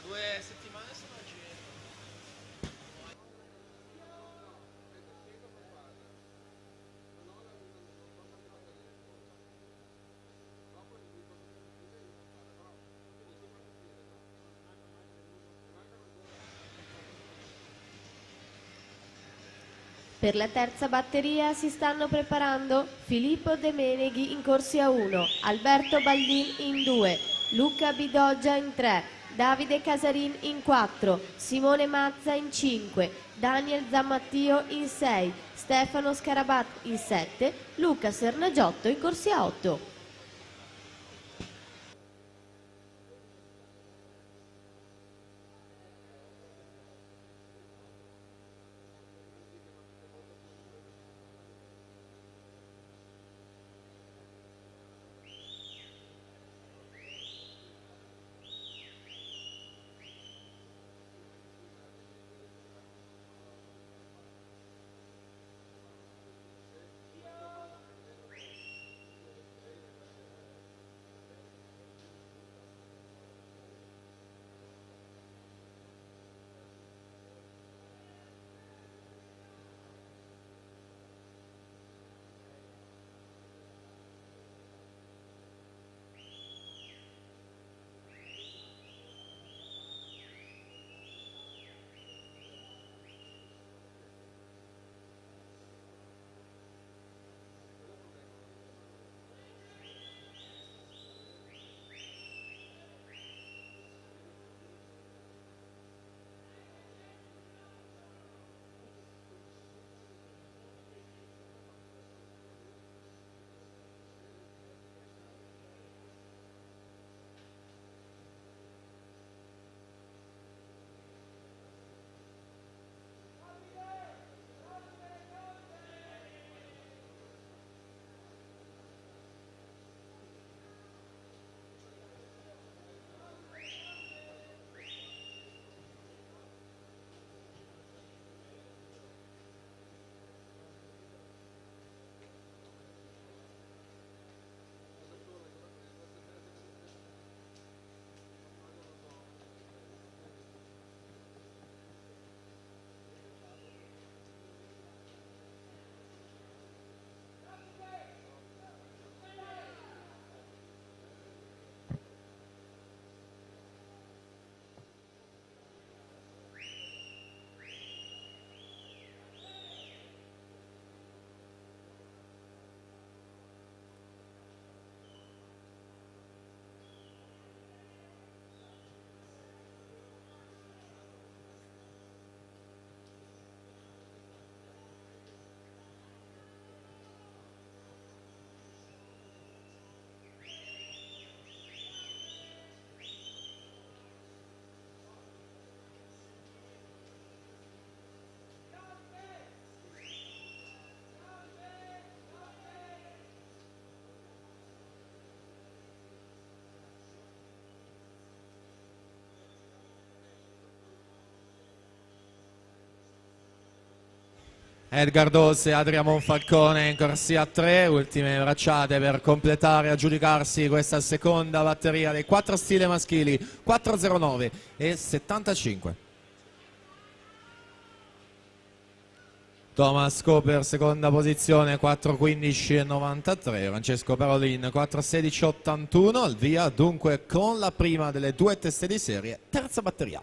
2 settimane sono a Genova. Per la terza batteria si stanno preparando Filippo De Meneghi in corsia 1, Alberto Baldin in 2, Luca Bidoggia in 3, Davide Casarin in 4, Simone Mazza in 5, Daniel Zammattio in 6, Stefano Scarabat in 7, Luca Sernagiotto in corsia 8. Edgar Dos e Adria Monfalcone in corsia 3, ultime bracciate per completare e aggiudicarsi questa seconda batteria dei 4 stile maschili, 4.09 e 75. Thomas Cooper seconda posizione, 4.15 e 93, Francesco Parolin 4.16 81, al via dunque con la prima delle due teste di serie, terza batteria.